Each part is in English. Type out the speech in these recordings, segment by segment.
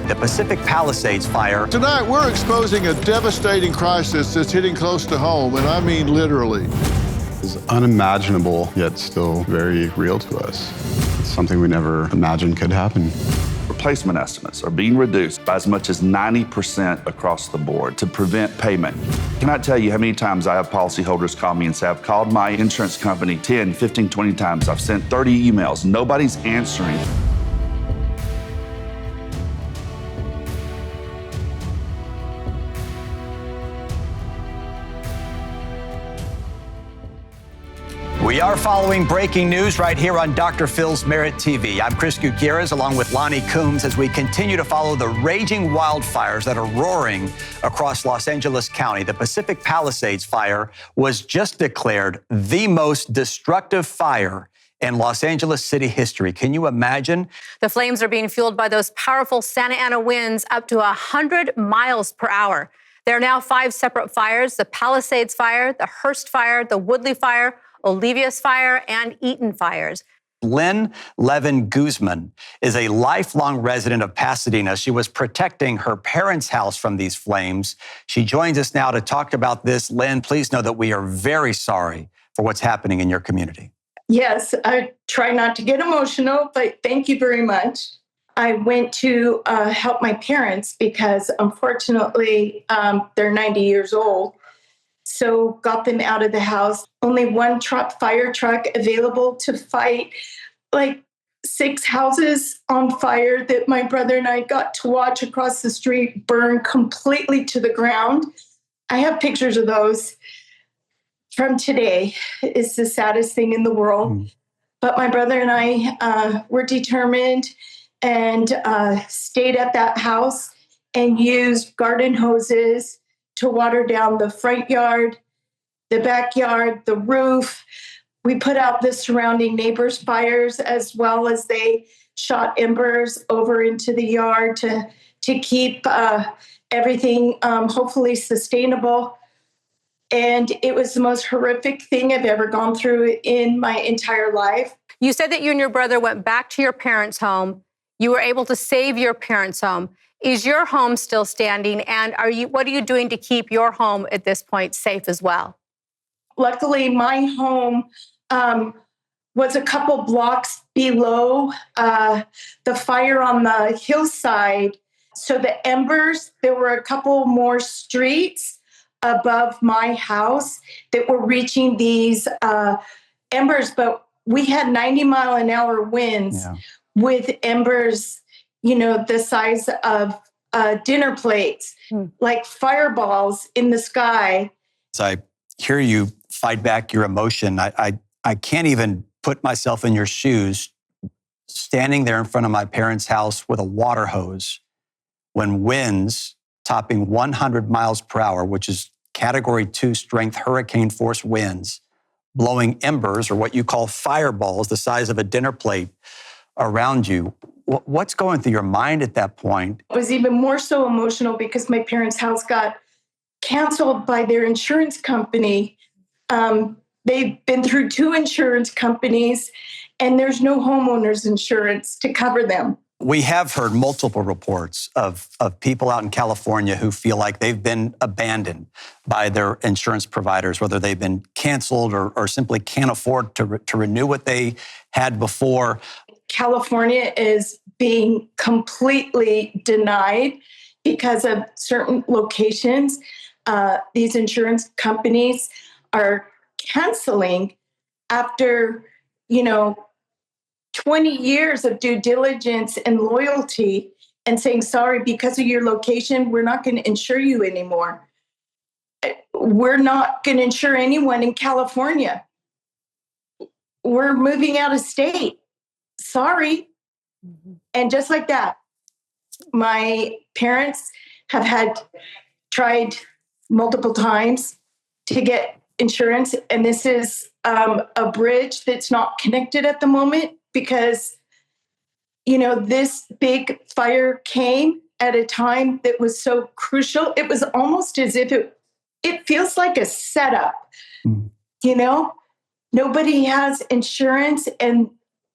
the Pacific Palisades fire. Tonight, we're exposing a devastating crisis that's hitting close to home, and I mean literally. It's unimaginable, yet still very real to us. It's something we never imagined could happen. Replacement estimates are being reduced by as much as 90% across the board to prevent payment. Cannot tell you how many times I have policyholders call me and say, I've called my insurance company 10, 15, 20 times. I've sent 30 emails. Nobody's answering. We are following breaking news right here on Dr. Phil's Merit TV. I'm Chris Gutierrez along with Lonnie Coombs as we continue to follow the raging wildfires that are roaring across Los Angeles County. The Pacific Palisades fire was just declared the most destructive fire in Los Angeles city history. Can you imagine? The flames are being fueled by those powerful Santa Ana winds up to 100 miles per hour. There are now 5 separate fires: the Palisades fire, the Hearst fire, the Woodley fire, Olivia's fire, and Eaton fires. Lynn Levin Guzman is a lifelong resident of Pasadena. She was protecting her parents' house from these flames. She joins us now to talk about this. Lynn, please know that we are very sorry for what's happening in your community. Yes, I try not to get emotional, but thank you very much. I went to help my parents because unfortunately they're 90 years old. So got them out of the house. Only one fire truck available to fight like 6 houses on fire that my brother and I got to watch across the street burn completely to the ground. I have pictures of those from today. It's the saddest thing in the world. But my brother and I were determined and stayed at that house and used garden hoses to water down the front yard, the backyard, the roof. We put out the surrounding neighbors' fires as well as they shot embers over into the yard to keep everything hopefully sustainable. And it was the most horrific thing I've ever gone through in my entire life. You said that you and your brother went back to your parents' home. You were able to save your parents' home. Is your home still standing? And what are you doing to keep your home at this point safe as well? Luckily, my home was a couple blocks below the fire on the hillside. So the embers, there were a couple more streets above my house that were reaching these embers, but we had 90-mile-an-hour winds with embers, the size of dinner plates, like fireballs in the sky. As I hear you fight back your emotion, I can't even put myself in your shoes standing there in front of my parents' house with a water hose when winds topping 100 miles per hour, which is Category 2 strength hurricane force winds, blowing embers or what you call fireballs the size of a dinner plate around you. What's going through your mind at that point? It was even more so emotional because my parents' house got canceled by their insurance company. They've been through 2 insurance companies, and there's no homeowners insurance to cover them. We have heard multiple reports of people out in California who feel like they've been abandoned by their insurance providers, whether they've been canceled or simply can't afford to renew what they had before. California is being completely denied because of certain locations. These insurance companies are canceling after, 20 years of due diligence and loyalty and saying, sorry, because of your location, we're not going to insure you anymore. We're not going to insure anyone in California. We're moving out of state. Sorry. And just like that, my parents have tried multiple times to get insurance. And this is a bridge that's not connected at the moment because, this big fire came at a time that was so crucial. It was almost as if it feels like a setup, Nobody has insurance and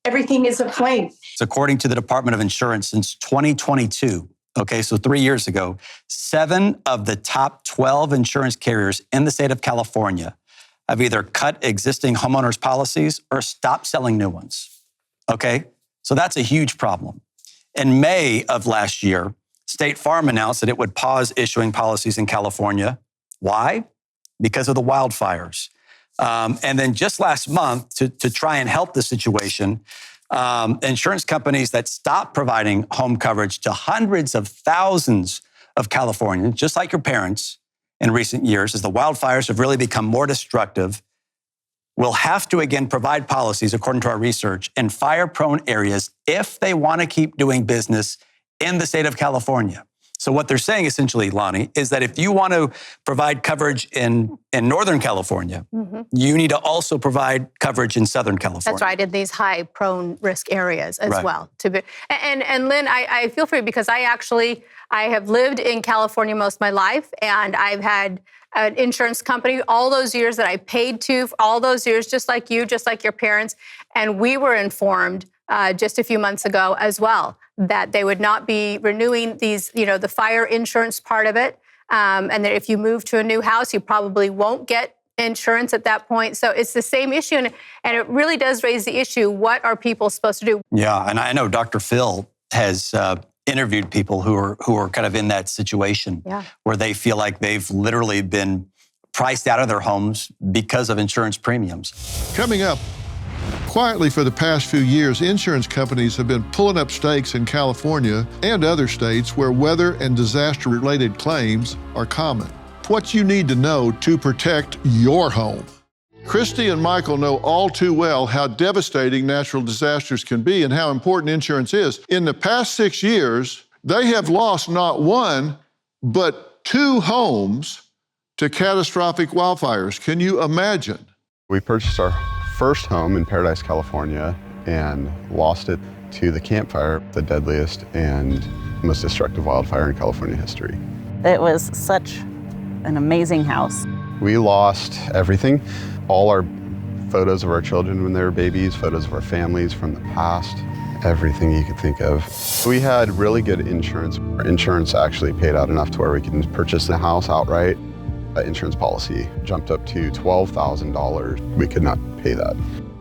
everything is aflame. So according to the Department of Insurance, since 2022, Okay, so 3 years ago, 7 of the top 12 insurance carriers in the state of California have either cut existing homeowners policies or stopped selling new ones. Okay, so that's a huge problem. In May of last year, State Farm announced that it would pause issuing policies in California. Why? Because of the wildfires. And then just last month, to try and help the situation, insurance companies that stopped providing home coverage to hundreds of thousands of Californians, just like your parents in recent years, as the wildfires have really become more destructive, will have to again provide policies, according to our research, in fire-prone areas if they want to keep doing business in the state of California. So what they're saying essentially, Lonnie, is that if you want to provide coverage in Northern California, you need to also provide coverage in Southern California. That's right, in these high prone risk areas as well. And Lynn, I feel for you because I have lived in California most of my life, and I've had an insurance company all those years that I paid to, all those years, just like you, just like your parents. And we were informed just a few months ago as well that they would not be renewing these, the fire insurance part of it. And that if you move to a new house, you probably won't get insurance at that point. So it's the same issue. And it really does raise the issue, what are people supposed to do? Yeah, and I know Dr. Phil has interviewed people who are kind of in that situation where they feel like they've literally been priced out of their homes because of insurance premiums. Coming up, quietly for the past few years, insurance companies have been pulling up stakes in California and other states where weather and disaster-related claims are common. What you need to know to protect your home. Kristy and Michael know all too well how devastating natural disasters can be and how important insurance is. In the past 6 years, they have lost not one, but 2 homes to catastrophic wildfires. Can you imagine? We purchased our first home in Paradise, California, and lost it to the Camp Fire, the deadliest and most destructive wildfire in California history. It was such an amazing house. We lost everything. All our photos of our children when they were babies, photos of our families from the past, everything you could think of. We had really good insurance. Our insurance actually paid out enough to where we could purchase the house outright. That insurance policy jumped up to $12,000. We could not pay that.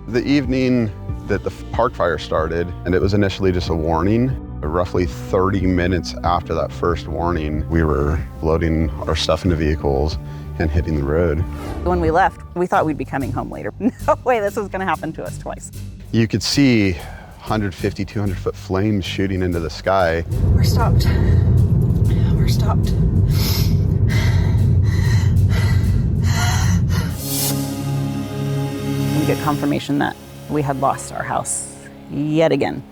The evening that the park fire started, and it was initially just a warning, roughly 30 minutes after that first warning, we were loading our stuff into vehicles and hitting the road. When we left, we thought we'd be coming home later. No way this was gonna happen to us twice. You could see 150, 200-foot flames shooting into the sky. We're stopped. We're stopped. We get confirmation that we had lost our house yet again.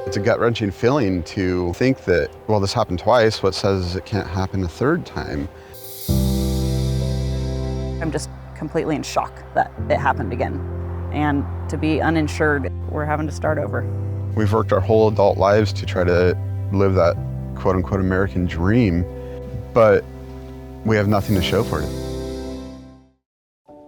It's a gut-wrenching feeling to think that, well, this happened twice, what says it can't happen a third time? I'm just completely in shock that it happened again. And to be uninsured, we're having to start over. We've worked our whole adult lives to try to live that quote-unquote American dream, but we have nothing to show for it.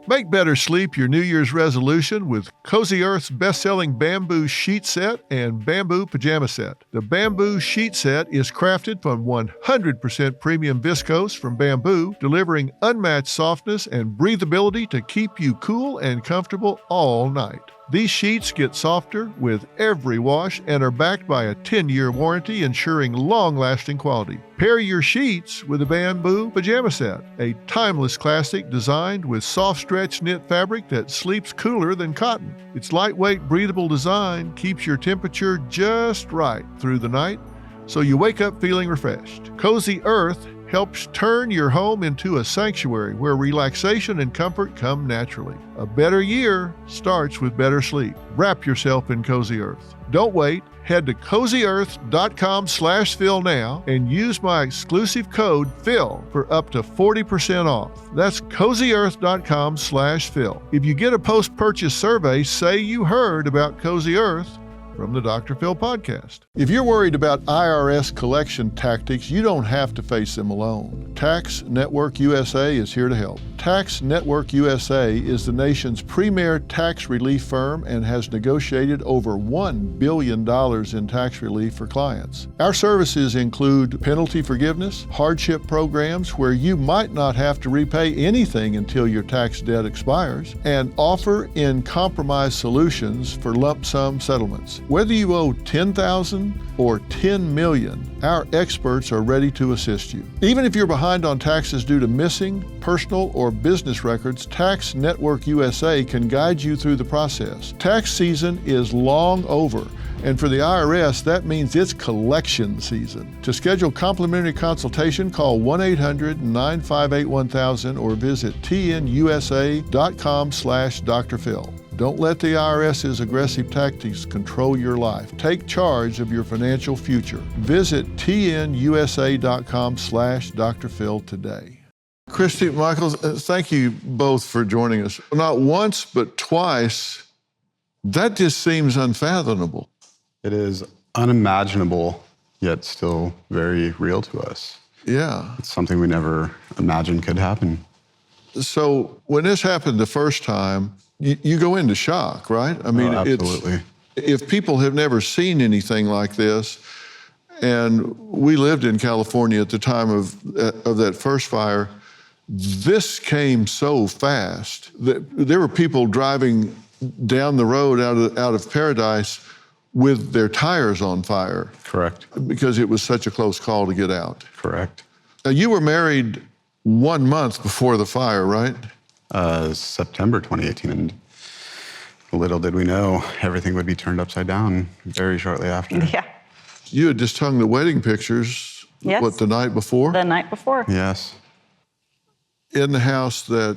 Make better sleep your New Year's resolution with Cozy Earth's best-selling bamboo sheet set and bamboo pajama set. The bamboo sheet set is crafted from 100% premium viscose from bamboo, delivering unmatched softness and breathability to keep you cool and comfortable all night. These sheets get softer with every wash and are backed by a 10-year warranty ensuring long-lasting quality. Pair your sheets with a bamboo pajama set, a timeless classic designed with soft stretch knit fabric that sleeps cooler than cotton. Its lightweight, breathable design keeps your temperature just right through the night, so you wake up feeling refreshed. Cozy Earth helps turn your home into a sanctuary where relaxation and comfort come naturally. A better year starts with better sleep. Wrap yourself in Cozy Earth. Don't wait. Head to cozyearth.com/Phil now and use my exclusive code PHIL for up to 40% off. That's cozyearth.com/Phil. If you get a post-purchase survey, say you heard about Cozy Earth, from the Dr. Phil podcast. If you're worried about IRS collection tactics, you don't have to face them alone. Tax Network USA is here to help. Tax Network USA is the nation's premier tax relief firm and has negotiated over $1 billion in tax relief for clients. Our services include penalty forgiveness, hardship programs where you might not have to repay anything until your tax debt expires, and offer in compromise solutions for lump sum settlements. Whether you owe $10,000 or $10 million, our experts are ready to assist you. Even if you're behind on taxes due to missing personal or business records, Tax Network USA can guide you through the process. Tax season is long over, and for the IRS, that means it's collection season. To schedule complimentary consultation, call 1-800-958-1000 or visit tnusa.com/Dr. Phil. Don't let the IRS's aggressive tactics control your life. Take charge of your financial future. Visit tnusa.com/Dr. Phil today. Kristy and Michael, thank you both for joining us. Not once, but twice. That just seems unfathomable. It is unimaginable, yet still very real to us. Yeah. It's something we never imagined could happen. So when this happened the first time, you go into shock, right? I mean, absolutely. If people have never seen anything like this, and we lived in California at the time of that first fire, this came so fast that there were people driving down the road out of Paradise with their tires on fire. Correct. Because it was such a close call to get out. Correct. Now, you were married 1 month before the fire, right? September 2018, and little did we know everything would be turned upside down very shortly after. Yeah. You had just hung the wedding pictures, Yes. what, the night before? The night before. Yes. In the house that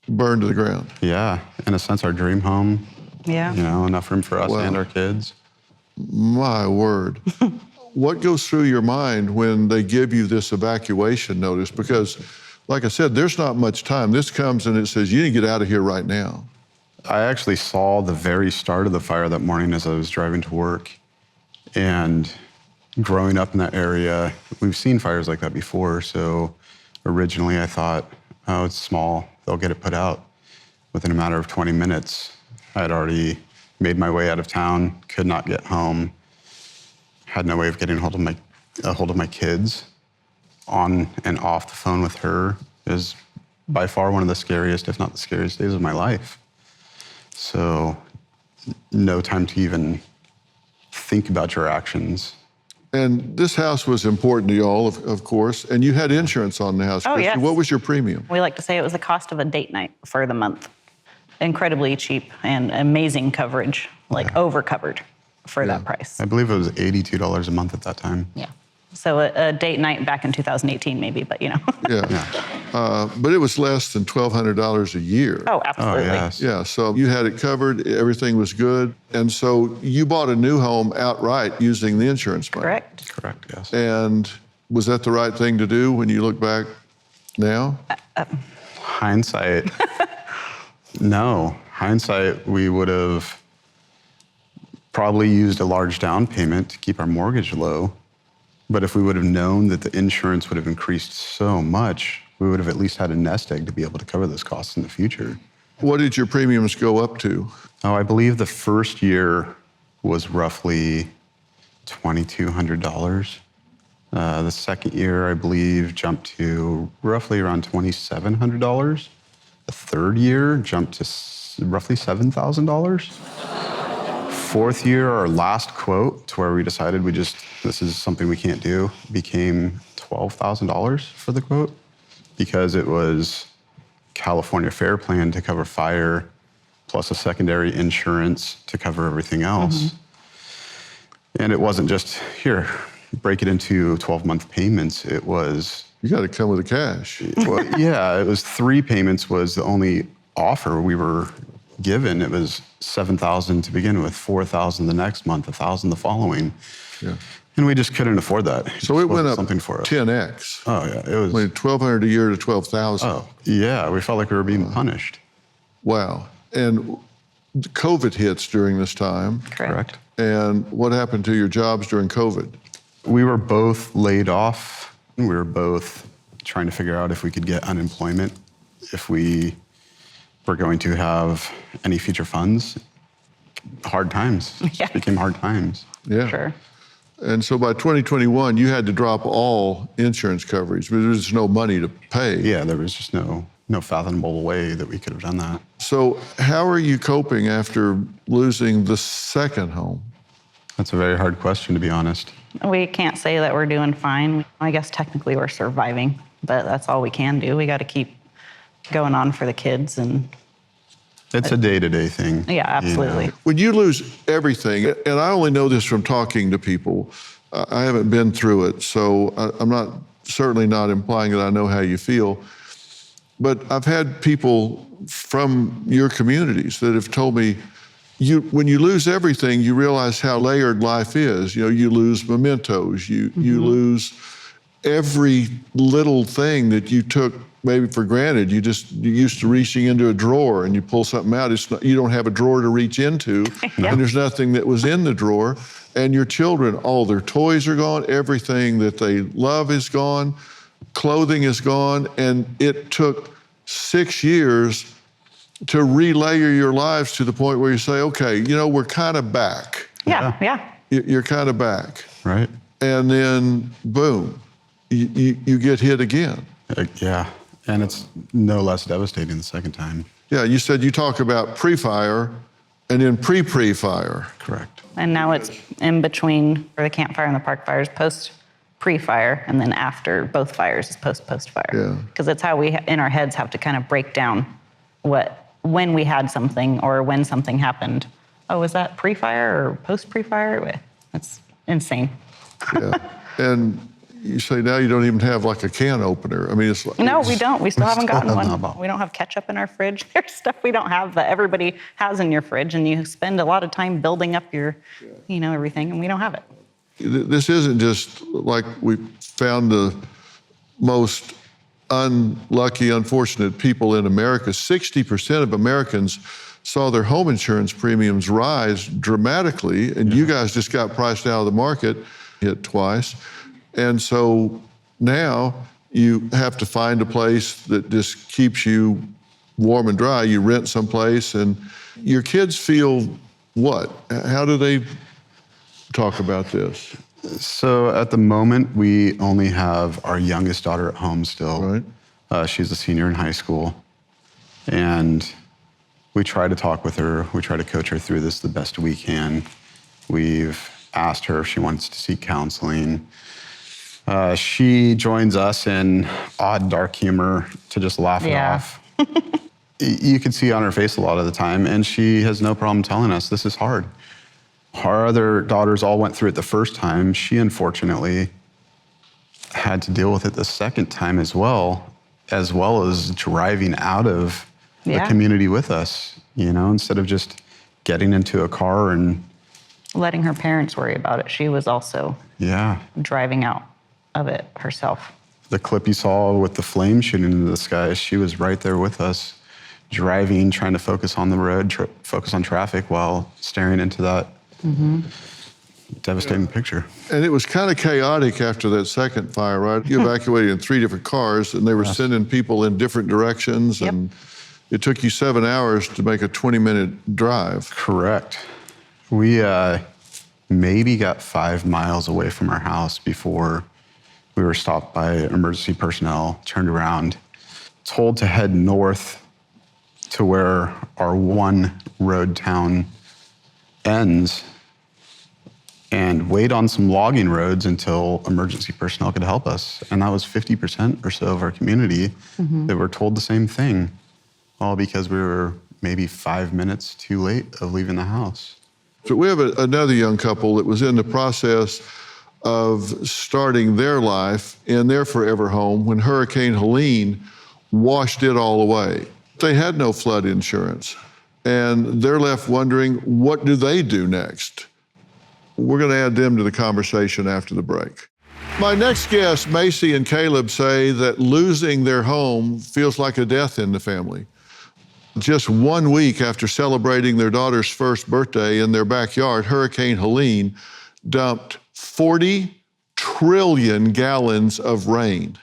burned to the ground. Yeah. In a sense, our dream home. Yeah. You know, enough room for us Wow. and our kids. My word. What goes through your mind when they give you this evacuation notice? Because, like I said, there's not much time. This comes and it says, you need to get out of here right now. I actually saw the very start of the fire that morning as I was driving to work. And growing up in that area, we've seen fires like that before. So originally I thought, oh, it's small. They'll get it put out. Within a matter of 20 minutes, I had already made my way out of town, could not get home, had no way of getting a hold of my kids. On and off the phone with her is by far one of the scariest, if not the scariest days of my life. So no time to even think about your actions. And this house was important to you all, of course, and you had insurance on the house. Oh, Kristy. yes. What was your premium? We like to say it was the cost of a date night for the month. Incredibly cheap and amazing coverage, like over-covered for that price. I believe it was $82 a month at that time. Yeah. So a date night back in 2018 maybe, but you know. Yeah. But it was less than $1,200 a year. Oh, absolutely. Oh, yes. Yeah, so you had it covered, everything was good. And so you bought a new home outright using the insurance money. Correct. Correct, yes. And was that the right thing to do when you look back now? Hindsight, no. Hindsight, we would have probably used a large down payment to keep our mortgage low. But if we would have known that the insurance would have increased so much, we would have at least had a nest egg to be able to cover those costs in the future. What did your premiums go up to? Oh, I believe the first year was roughly $2,200. The second year, I believe, jumped to roughly around $2,700. The third year jumped to roughly $7,000. Fourth year, our last quote, to where we decided this is something we can't do, became $12,000 for the quote, because it was California Fair Plan to cover fire, plus a secondary insurance to cover everything else. Mm-hmm. And it wasn't just, here, break it into 12-month payments. It was... You got to come with the cash. Well, yeah, it was 3 payments was the only offer we were given. It was $7,000 to begin with, $4,000 the next month, $1,000 the following. Yeah. And we just couldn't afford that. So it went up something for us. 10x. Oh, yeah. It was... Went $1,200 a year to $12,000. Oh, yeah. We felt like we were being punished. Wow. And COVID hits during this time. Correct. And what happened to your jobs during COVID? We were both laid off. We were both trying to figure out if we could get unemployment, if we were going to have any future funds. Hard times. Yeah. It became hard times. Yeah. Sure. And so by 2021, you had to drop all insurance coverage, but there was no money to pay. Yeah, there was just no fathomable way that we could have done that. So how are you coping after losing the second home? That's a very hard question, to be honest. We can't say that we're doing fine. I guess technically we're surviving, but that's all we can do. We got to keep going on for the kids and It's a day-to-day thing. yeah, absolutely. You know? When you lose everything, and I only know this from talking to people, I haven't been through it, so I'm certainly not implying that I know how you feel, but I've had people from your communities that have told me, when you lose everything, you realize how layered life is. You know, you lose mementos, you lose every little thing that you took maybe for granted. You used to reaching into a drawer and you pull something out. You don't have a drawer to reach into, and there's nothing that was in the drawer. And your children, all their toys are gone. Everything that they love is gone. Clothing is gone. And it took 6 years to relayer your lives to the point where you say, okay, we're kind of back. Yeah. You're kind of back. Right. And then, boom, you get hit again. Yeah, and it's no less devastating the second time. Yeah, you said you talk about pre-fire and then pre-fire. Correct. And now it's in between for the campfire and the park fires, pre-fire, and then after both fires is post-fire. Yeah. Because it's how we, in our heads, have to kind of break down when we had something or when something happened. Oh, was that pre-fire or post-pre-fire? That's insane. Yeah, and you say now you don't even have like a can opener. I mean, it's like... No, we don't. We still haven't gotten have one. We don't have ketchup in our fridge. There's stuff we don't have that everybody has in your fridge, and you spend a lot of time building up your, everything, and we don't have it. This isn't just like we found the most unlucky, unfortunate people in America. 60% of Americans saw their home insurance premiums rise dramatically, and you guys just got priced out of the market, hit twice. And so now you have to find a place that just keeps you warm and dry. You rent someplace, and your kids feel what? How do they talk about this? So at the moment, we only have our youngest daughter at home still. Right. She's a senior in high school. And we try to talk with her. We try to coach her through this the best we can. We've asked her if she wants to seek counseling. She joins us in odd, dark humor to just laugh it off. You can see on her face a lot of the time, and she has no problem telling us this is hard. Our other daughters all went through it the first time. She unfortunately had to deal with it the second time as well as driving out of the community with us, instead of just getting into a car and Letting her parents worry about it. She was also driving out of it herself. The clip you saw with the flame shooting into the sky, she was right there with us, driving, trying to focus on the road, focus on traffic while staring into that devastating picture. And it was kind of chaotic after that second fire, right? You evacuated in 3 different cars, and they were sending people in different directions, and it took you 7 hours to make a 20-minute drive. Correct. We maybe got 5 miles away from our house before we were stopped by emergency personnel, turned around, told to head north to where our one road town ends and wait on some logging roads until emergency personnel could help us. And that was 50% or so of our community that were told the same thing, all because we were maybe 5 minutes too late of leaving the house. So we have another young couple that was in the process of starting their life in their forever home when Hurricane Helene washed it all away. They had no flood insurance, and they're left wondering, what do they do next? We're going to add them to the conversation after the break. My next guests, Macie and Caleb, say that losing their home feels like a death in the family. Just 1 week after celebrating their daughter's first birthday in their backyard, Hurricane Helene dumped 40 trillion gallons of rain,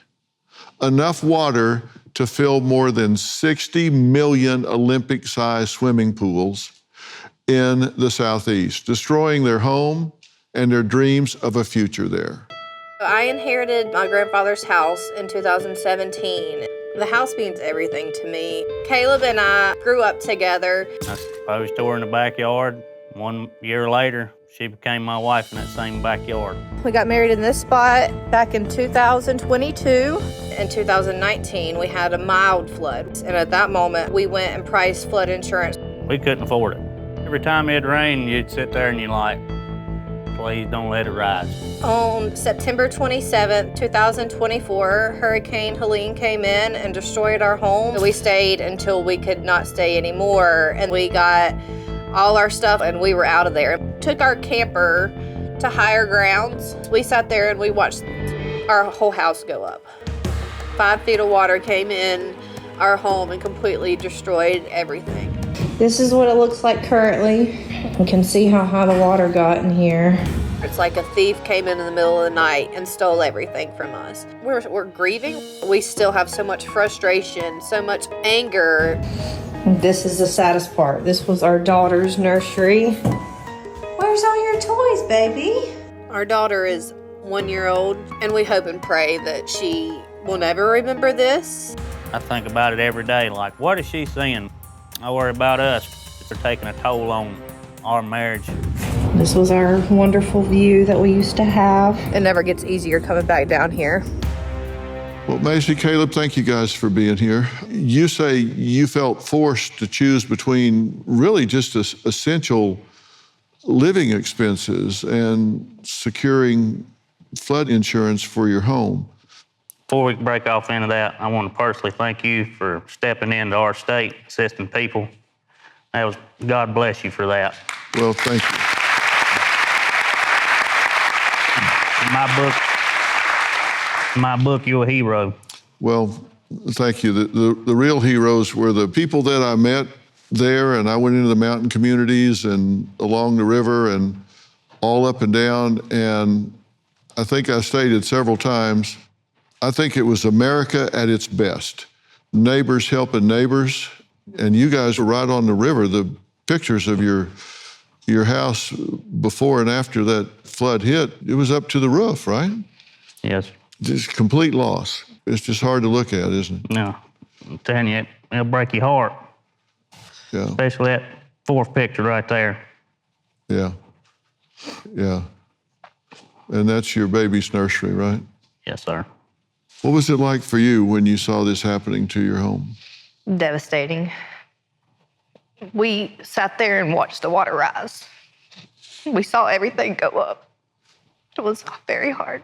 enough water to fill more than 60 million Olympic-sized swimming pools in the Southeast, destroying their home and their dreams of a future there. I inherited my grandfather's house in 2017. The house means everything to me. Caleb and I grew up together. I proposed to her in the backyard. 1 year later, she became my wife in that same backyard. We got married in this spot back in 2022. In 2019, we had a mild flood. And at that moment, we went and priced flood insurance. We couldn't afford it. Every time it rained, you'd sit there and you're like, please don't let it rise. On September 27th, 2024, Hurricane Helene came in and destroyed our home. We stayed until we could not stay anymore, and we got all our stuff and we were out of there. Took our camper to higher grounds. We sat there and we watched our whole house go up. 5 feet of water came in our home and completely destroyed everything. This is what it looks like currently. You can see how high the water got in here. It's like a thief came in the middle of the night and stole everything from us. We're grieving. We still have so much frustration, so much anger. This is the saddest part. This was our daughter's nursery. Where's all your toys, baby? Our daughter is 1 year old, and we hope and pray that she will never remember this. I think about it every day, like, what is she seeing? I worry about us. They're taking a toll on our marriage. This was our wonderful view that we used to have. It never gets easier coming back down here. Well, Macie, Caleb, thank you guys for being here. You say you felt forced to choose between really just essential living expenses and securing flood insurance for your home. Before we break off into that, I want to personally thank you for stepping into our state, assisting people. God bless you for that. Well, thank you. In my book, you're a hero. Well, thank you. The real heroes were the people that I met there, and I went into the mountain communities and along the river and all up and down, and I think I stated several times, I think it was America at its best. Neighbors helping neighbors, and you guys were right on the river. The pictures of your house before and after that flood hit, it was up to the roof, right? Yes. Just complete loss. It's just hard to look at, isn't it? No, I'm telling you, it'll break your heart. Yeah. Especially that fourth picture right there. Yeah. Yeah. And that's your baby's nursery, right? Yes, sir. What was it like for you when you saw this happening to your home? Devastating. We sat there and watched the water rise. We saw everything go up. It was very hard.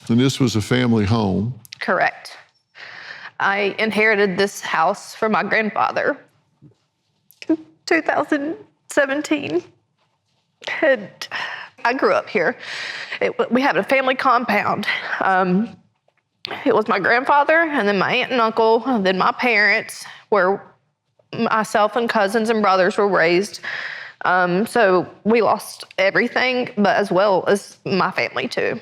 And this was a family home. Correct. I inherited this house from my grandfather in 2017. And I grew up here. We had a family compound. It was my grandfather, and then my aunt and uncle, and then my parents, where myself and cousins and brothers were raised. So we lost everything, but as well as my family too.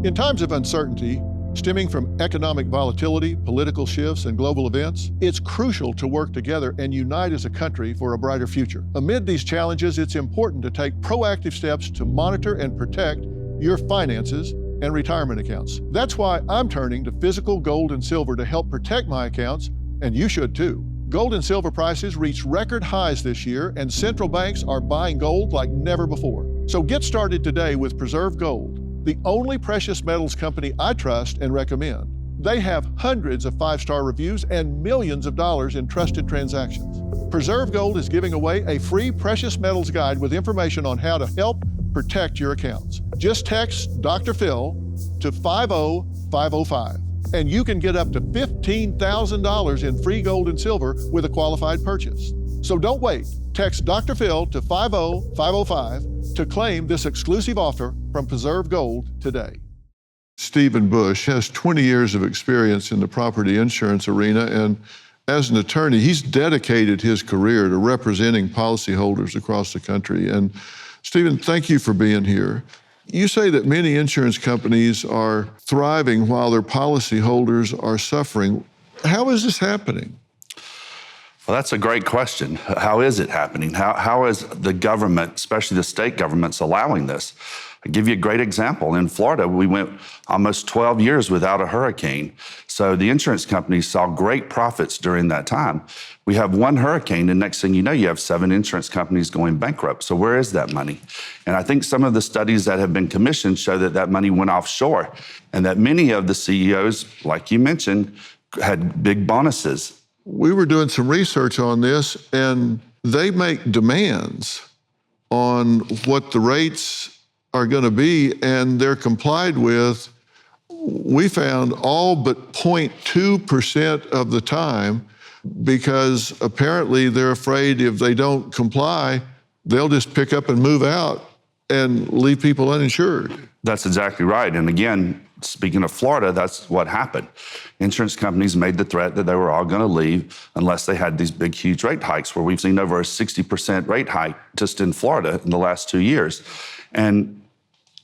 In times of uncertainty, stemming from economic volatility, political shifts, and global events, it's crucial to work together and unite as a country for a brighter future. Amid these challenges, it's important to take proactive steps to monitor and protect your finances and retirement accounts. That's why I'm turning to physical gold and silver to help protect my accounts, and you should too. Gold and silver prices reached record highs this year, and central banks are buying gold like never before. So get started today with Preserve Gold, the only precious metals company I trust and recommend. They have hundreds of five-star reviews and millions of dollars in trusted transactions. Preserve Gold is giving away a free precious metals guide with information on how to help protect your accounts. Just text Dr. Phil to 50505, and you can get up to $15,000 in free gold and silver with a qualified purchase. So don't wait. Text Dr. Phil to 50505 to claim this exclusive offer from Preserve Gold today. Stephen Bush has 20 years of experience in the property insurance arena, and As an attorney, he's dedicated his career to representing policyholders across the country. And Stephen, thank you for being here. You say that many insurance companies are thriving while their policyholders are suffering. How is this happening? Well, that's a great question. How is it happening? How is the government, especially the state governments, allowing this? I'll give you a great example. In Florida, we went almost 12 years without a hurricane. So the insurance companies saw great profits during that time. We have one hurricane, and next thing you know, you have 7 insurance companies going bankrupt. So where is that money? And I think some of the studies that have been commissioned show that that money went offshore, and that many of the CEOs, like you mentioned, had big bonuses. We were doing some research on this, and they make demands on what the rates are going to be, and they're complied with. We found all but 0.2% of the time, because apparently they're afraid if they don't comply, they'll just pick up and move out and leave people uninsured. That's exactly right. And again, speaking of Florida, that's what happened. Insurance companies made the threat that they were all going to leave unless they had these big, huge rate hikes, where we've seen over a 60% rate hike just in Florida in the last 2 years. And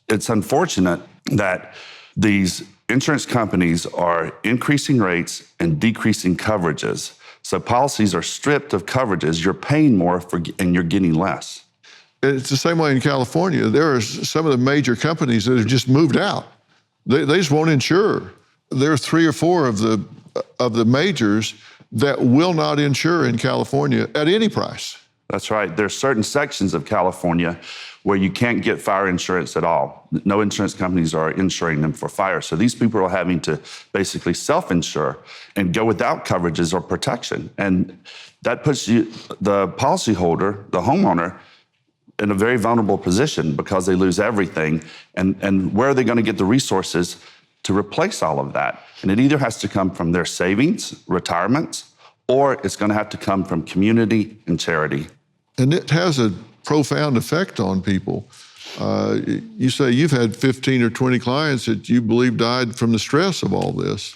it's unfortunate that these insurance companies are increasing rates and decreasing coverages. So policies are stripped of coverages. You're paying more and you're getting less. It's the same way in California. There are some of the major companies that have just moved out. They just won't insure. There are 3 or 4 of the majors that will not insure in California at any price. That's right. There's certain sections of California where you can't get fire insurance at all. No insurance companies are insuring them for fire. So these people are having to basically self-insure and go without coverages or protection. And that puts you, the policyholder, the homeowner, in a very vulnerable position because they lose everything. And where are they going to get the resources to replace all of that? And it either has to come from their savings, retirements, or it's going to have to come from community and charity. And it has a profound effect on people. You say you've had 15 or 20 clients that you believe died from the stress of all this.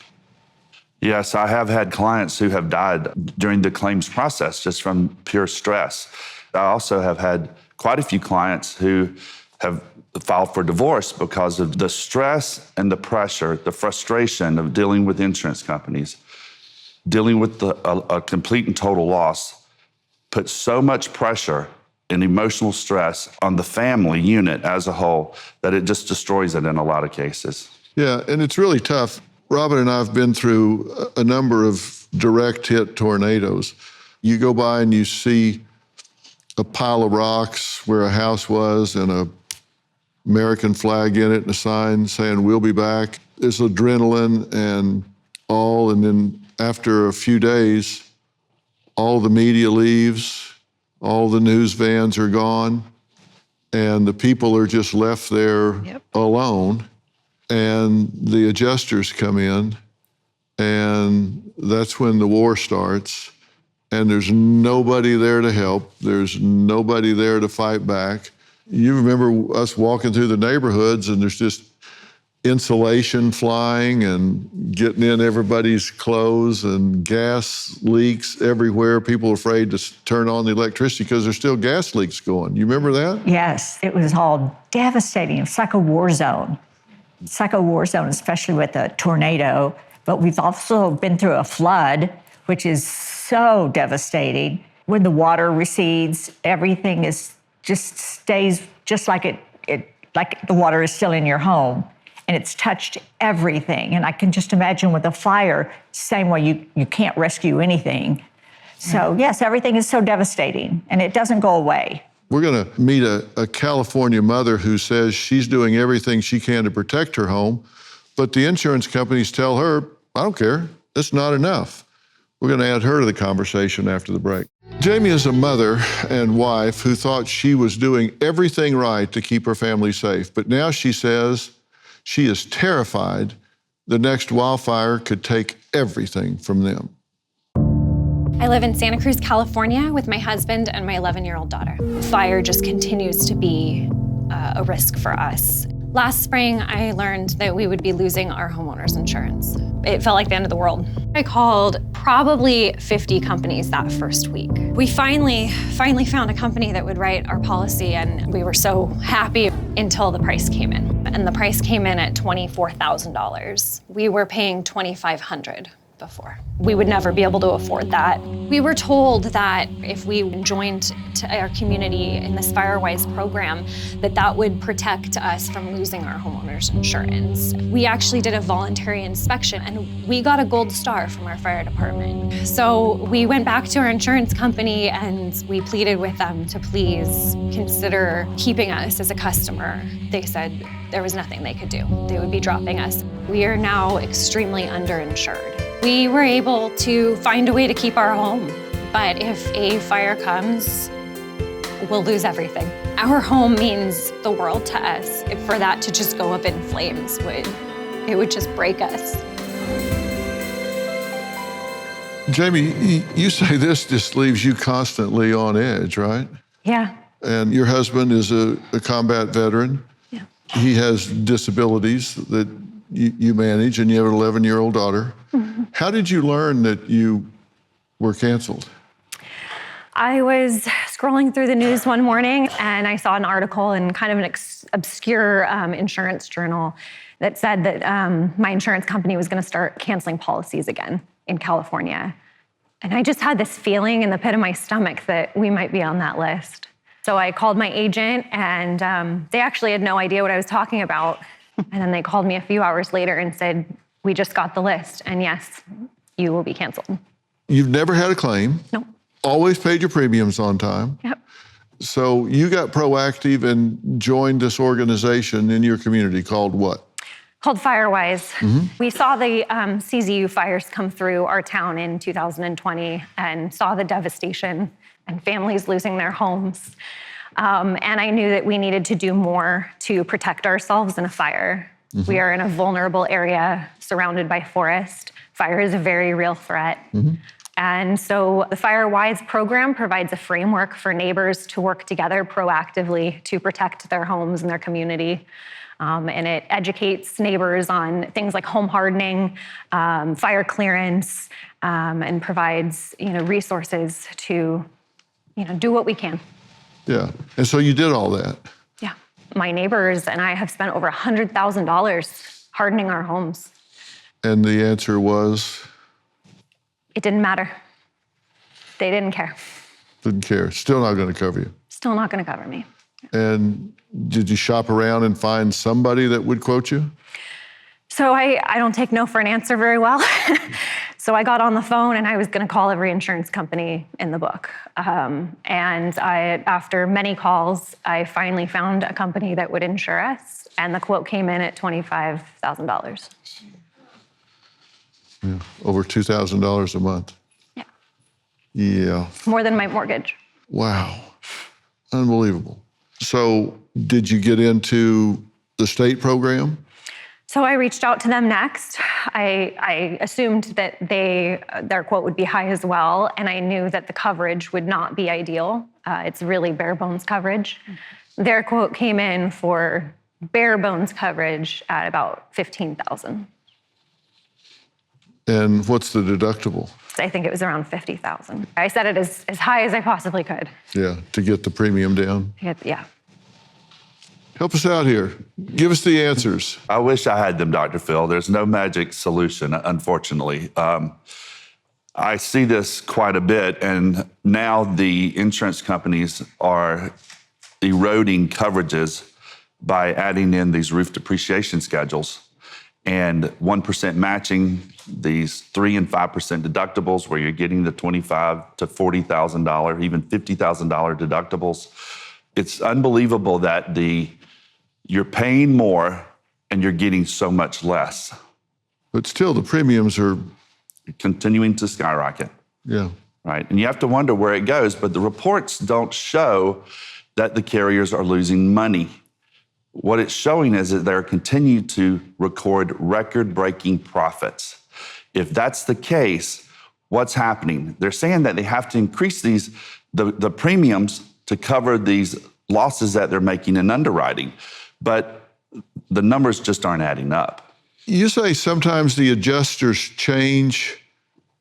Yes, I have had clients who have died during the claims process just from pure stress. I also have had quite a few clients who have filed for divorce because of the stress and the pressure, the frustration of dealing with insurance companies, dealing with a complete and total loss, put so much pressure and emotional stress on the family unit as a whole that it just destroys it in a lot of cases. Yeah, and it's really tough. Robin and I have been through a number of direct hit tornadoes. You go by and you see a pile of rocks where a house was and a American flag in it and a sign saying, "We'll be back." There's adrenaline and all, and then after a few days, all the media leaves, all the news vans are gone, and the people are just left there alone, and the adjusters come in, and that's when the war starts, and there's nobody there to help. There's nobody there to fight back. You remember us walking through the neighborhoods, and there's just insulation flying and getting in everybody's clothes, and gas leaks everywhere. People are afraid to turn on the electricity because there's still gas leaks going. You remember that? Yes, it was all devastating. It's like a war zone. It's like a war zone, especially with a tornado. But we've also been through a flood, which is so devastating. When the water recedes, everything just stays just like like the water is still in your home. And it's touched everything. And I can just imagine with a fire, same way you can't rescue anything. So yes, everything is so devastating, and it doesn't go away. We're gonna meet a California mother who says she's doing everything she can to protect her home, but the insurance companies tell her, "I don't care, it's not enough." We're gonna add her to the conversation after the break. Jamie is a mother and wife who thought she was doing everything right to keep her family safe, but now she says she is terrified the next wildfire could take everything from them. I live in Santa Cruz, California with my husband and my 11-year-old daughter. Fire just continues to be a risk for us. Last spring, I learned that we would be losing our homeowners insurance. It felt like the end of the world. I called probably 50 companies that first week. We finally found a company that would write our policy, and we were so happy until the price came in. And the price came in at $24,000. We were paying $2,500 before. We would never be able to afford that. We were told that if we joined to our community in this FireWise program, that would protect us from losing our homeowners insurance. We actually did a voluntary inspection, and we got a gold star from our fire department. So we went back to our insurance company and we pleaded with them to please consider keeping us as a customer. They said there was nothing they could do. They would be dropping us. We are now extremely underinsured. We were able to find a way to keep our home, but if a fire comes, we'll lose everything. Our home means the world to us. For that to just go up in flames would just break us. Jamie, you say this just leaves you constantly on edge, right? Yeah. And your husband is a combat veteran. Yeah. He has disabilities that you manage, and you have an 11-year-old daughter. Mm-hmm. How did you learn that you were canceled? I was scrolling through the news one morning, and I saw an article in kind of an obscure insurance journal that said that my insurance company was going to start canceling policies again in California. And I just had this feeling in the pit of my stomach that we might be on that list. So I called my agent, and they actually had no idea what I was talking about. And then they called me a few hours later and said, we just got the list, and yes, you will be canceled. You've never had a claim? No. Always paid your premiums on time? Yep. So you got proactive and joined this organization in your community called what? Called FireWise. Mm-hmm. We saw the CZU fires come through our town in 2020 and saw the devastation and families losing their homes. And I knew that we needed to do more to protect ourselves in a fire. Mm-hmm. We are in a vulnerable area surrounded by forest. Fire is a very real threat. Mm-hmm. And so the FireWise program provides a framework for neighbors to work together proactively to protect their homes and their community. And it educates neighbors on things like home hardening, fire clearance, and provides resources to do what we can. Yeah, and so you did all that. Yeah, my neighbors and I have spent over $100,000 hardening our homes. And the answer was? It didn't matter. They didn't care. Didn't care. Still not going to cover you. Still not going to cover me. And did you shop around and find somebody that would quote you? So I don't take no for an answer very well. So I got on the phone and I was going to call every insurance company in the book. And after many calls, I finally found a company that would insure us, and the quote came in at $25,000. Yeah, over $2,000 a month. Yeah. Yeah. More than my mortgage. Wow. Unbelievable. So did you get into the state program? So I reached out to them next. I assumed that their quote would be high as well, and I knew that the coverage would not be ideal. It's really bare bones coverage. Their quote came in for bare bones coverage at about $15,000. And what's the deductible? I think it was around $50,000. I set it as high as I possibly could. Yeah, to get the premium down. Yeah. Help us out here. Give us the answers. I wish I had them, Dr. Phil. There's no magic solution, unfortunately. I see this quite a bit, and now the insurance companies are eroding coverages by adding in these roof depreciation schedules and 1% matching, these 3% and 5% deductibles where you're getting the $25,000 to $40,000, even $50,000 deductibles. It's unbelievable that you're paying more and you're getting so much less. But still, the premiums are continuing to skyrocket. Yeah. Right. And you have to wonder where it goes, but the reports don't show that the carriers are losing money. What it's showing is that they're continuing to record record-breaking profits. If that's the case, what's happening? They're saying that they have to increase the premiums to cover these losses that they're making in underwriting, but the numbers just aren't adding up. You say sometimes the adjusters change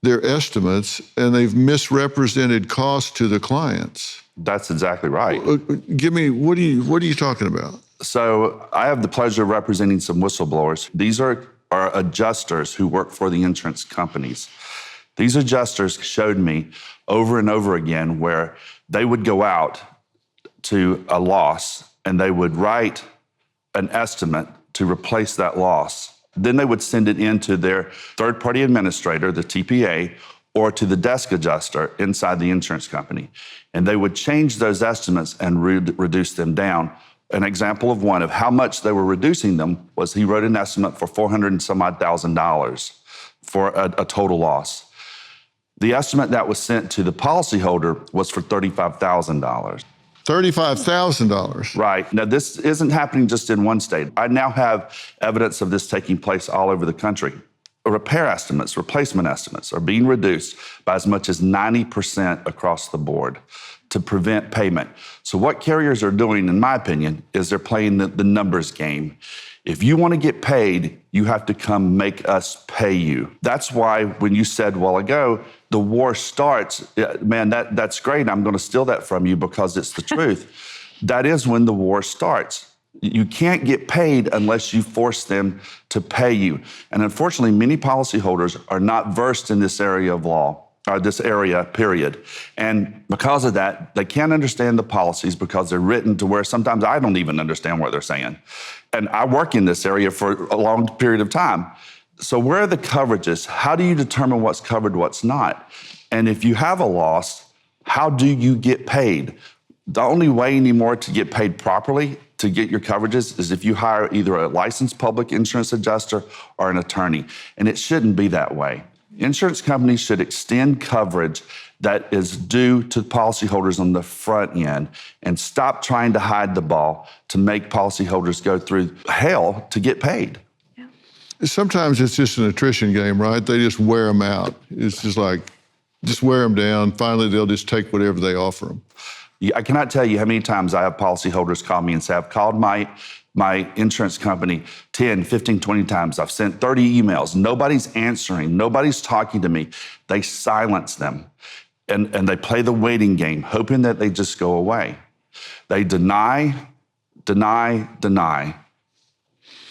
their estimates and they've misrepresented costs to the clients. That's exactly right. Give me, what are you talking about? So I have the pleasure of representing some whistleblowers. These are adjusters who work for the insurance companies. These adjusters showed me over and over again where they would go out to a loss and they would write an estimate to replace that loss. Then they would send it into their third-party administrator, the TPA, or to the desk adjuster inside the insurance company. And they would change those estimates and reduce them down. An example of one of how much they were reducing them was he wrote an estimate for $400,000 and some odd for a total loss. The estimate that was sent to the policyholder was for $35,000. $35,000. Right. Now, this isn't happening just in one state. I now have evidence of this taking place all over the country. Repair estimates, replacement estimates are being reduced by as much as 90% across the board to prevent payment. So what carriers are doing, in my opinion, is they're playing the numbers game. If you want to get paid, you have to come make us pay you. That's why when you said a while ago, the war starts, man, that's great. I'm going to steal that from you because it's the truth. That is when the war starts. You can't get paid unless you force them to pay you. And unfortunately, many policyholders are not versed in this area of law, or this area, period. And because of that, they can't understand the policies because they're written to where sometimes I don't even understand what they're saying. And I work in this area for a long period of time. So where are the coverages? How do you determine what's covered, what's not? And if you have a loss, how do you get paid? The only way anymore to get paid properly, to get your coverages, is if you hire either a licensed public insurance adjuster or an attorney. And it shouldn't be that way. Insurance companies should extend coverage that is due to policyholders on the front end and stop trying to hide the ball to make policyholders go through hell to get paid. Sometimes it's just an attrition game, right? They just wear them out. It's just like, just wear them down. Finally, they'll just take whatever they offer them. I cannot tell you how many times I have policyholders call me and say, I've called my insurance company 10, 15, 20 times. I've sent 30 emails. Nobody's answering. Nobody's talking to me. They silence them. And they play the waiting game, hoping that they just go away. They deny.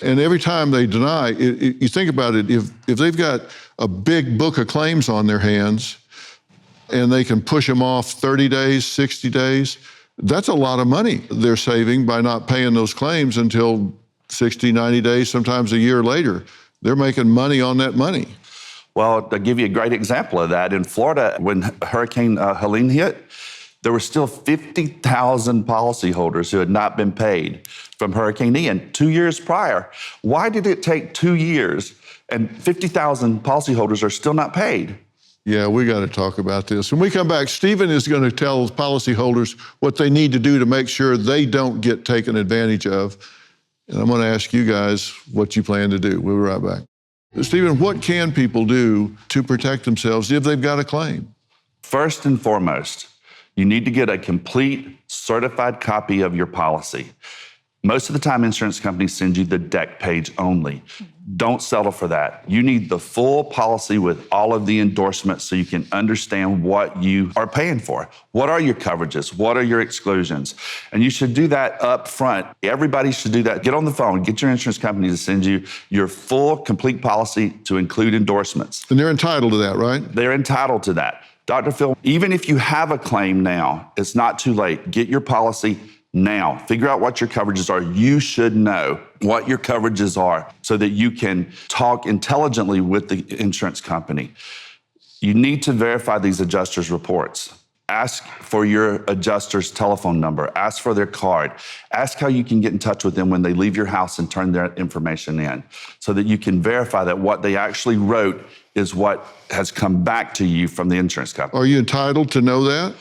And every time they deny, you think about it, if they've got a big book of claims on their hands and they can push them off 30 days, 60 days, that's a lot of money they're saving by not paying those claims until 60, 90 days, sometimes a year later. They're making money on that money. Well, to give you a great example of that, in Florida, when Hurricane Helene hit, there were still 50,000 policyholders who had not been paid from Hurricane Ian 2 years prior. Why did it take 2 years and 50,000 policyholders are still not paid? Yeah, we got to talk about this. When we come back, Stephen is going to tell policyholders what they need to do to make sure they don't get taken advantage of. And I'm going to ask you guys what you plan to do. We'll be right back. Stephen, what can people do to protect themselves if they've got a claim? First and foremost, you need to get a complete certified copy of your policy. Most of the time, insurance companies send you the deck page only. Don't settle for that. You need the full policy with all of the endorsements so you can understand what you are paying for. What are your coverages? What are your exclusions? And you should do that up front. Everybody should do that. Get on the phone, get your insurance company to send you your full, complete policy to include endorsements. And they're entitled to that, right? They're entitled to that. Dr. Phil, even if you have a claim now, it's not too late. Get your policy now. Figure out what your coverages are. You should know what your coverages are so that you can talk intelligently with the insurance company. You need to verify these adjusters' reports. Ask for your adjuster's telephone number. Ask for their card. Ask how you can get in touch with them when they leave your house and turn their information in so that you can verify that what they actually wrote is what has come back to you from the insurance company. Are you entitled to know that?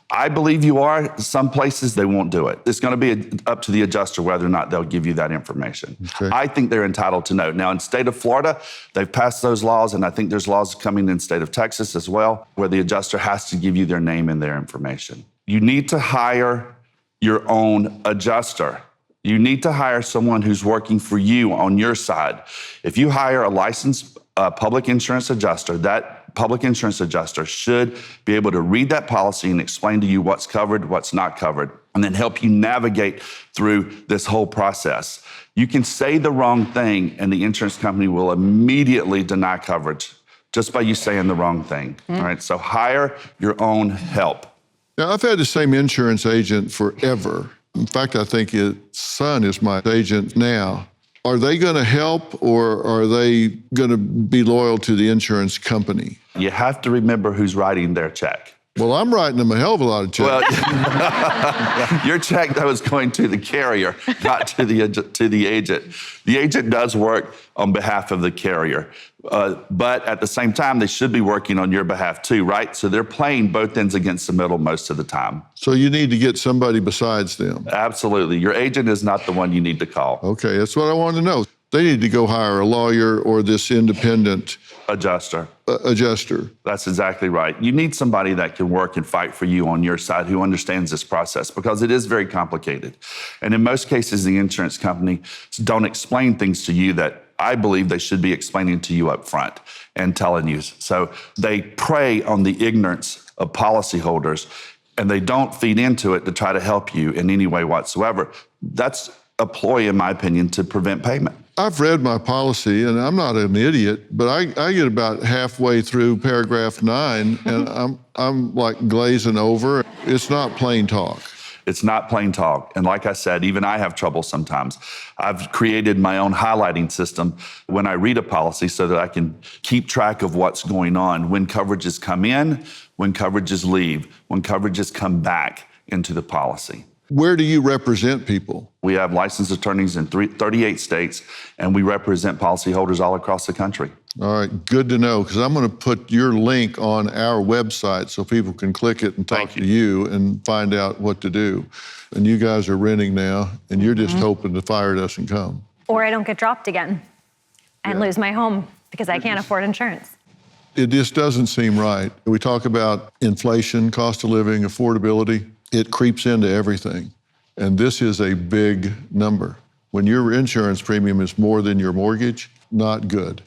I believe you are. Some places they won't do it. It's going to be up to the adjuster whether or not they'll give you that information. Okay. I think they're entitled to know. Now, in the state of Florida, they've passed those laws, and I think there's laws coming in the state of Texas as well, where the adjuster has to give you their name and their information. You need to hire your own adjuster. You need to hire someone who's working for you on your side. If you hire a licensed public insurance adjuster, that public insurance adjuster should be able to read that policy and explain to you what's covered, what's not covered, and then help you navigate through this whole process. You can say the wrong thing and the insurance company will immediately deny coverage just by you saying the wrong thing. All right, so hire your own help. Now, I've had the same insurance agent forever. In fact, I think his son is my agent now. Are they going to help, or are they going to be loyal to the insurance company? You have to remember who's writing their check. Well, I'm writing them a hell of a lot of checks. Well, your check, though, is going to the carrier, not to the agent. The agent does work on behalf of the carrier. But at the same time, they should be working on your behalf too, right? So they're playing both ends against the middle most of the time. So you need to get somebody besides them. Absolutely. Your agent is not the one you need to call. Okay, that's what I wanted to know. They need to go hire a lawyer or this independent adjuster. Adjuster. That's exactly right. You need somebody that can work and fight for you on your side who understands this process, because it is very complicated. And in most cases, the insurance company don't explain things to you that I believe they should be explaining to you up front and telling you. So they prey on the ignorance of policyholders, and they don't feed into it to try to help you in any way whatsoever. That's a ploy, in my opinion, to prevent payment. I've read my policy, and I'm not an idiot, but I get about halfway through paragraph 9, and I'm like glazing over. It's not plain talk. It's not plain talk. And like I said, even I have trouble sometimes. I've created my own highlighting system when I read a policy so that I can keep track of what's going on, when coverages come in, when coverages leave, when coverages come back into the policy. Where do you represent people? We have licensed attorneys in 38 states, and we represent policyholders all across the country. All right, good to know, because I'm going to put your link on our website so people can click it and talk to you and find out what to do. And you guys are renting now, and you're just hoping the fire doesn't come. Or I don't get dropped again and lose my home because I can't afford insurance. It just doesn't seem right. We talk about inflation, cost of living, affordability. It creeps into everything. And this is a big number. When your insurance premium is more than your mortgage, not good.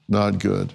Not good.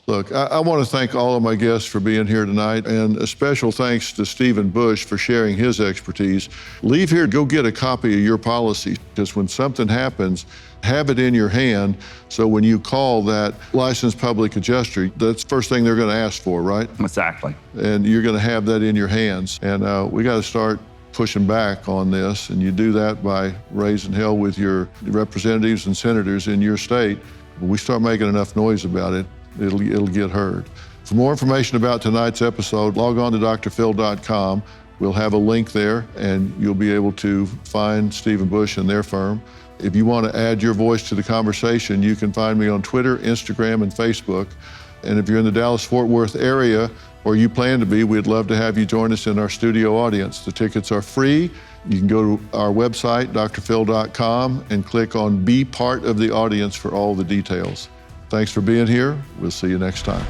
Look, I want to thank all of my guests for being here tonight, and a special thanks to Stephen Bush for sharing his expertise. Leave here, go get a copy of your policy, because when something happens, have it in your hand, so when you call that licensed public adjuster, that's the first thing they're going to ask for, right? Exactly. And you're going to have that in your hands. And we got to start pushing back on this, and you do that by raising hell with your representatives and senators in your state. When we start making enough noise about it, it'll get heard. For more information about tonight's episode, log on to drphil.com. We'll have a link there, and you'll be able to find Stephen Bush and their firm. If you want to add your voice to the conversation, you can find me on Twitter, Instagram, and Facebook. And if you're in the Dallas-Fort Worth area, or you plan to be, we'd love to have you join us in our studio audience. The tickets are free. You can go to our website, drphil.com, and click on Be Part of the Audience for all the details. Thanks for being here. We'll see you next time.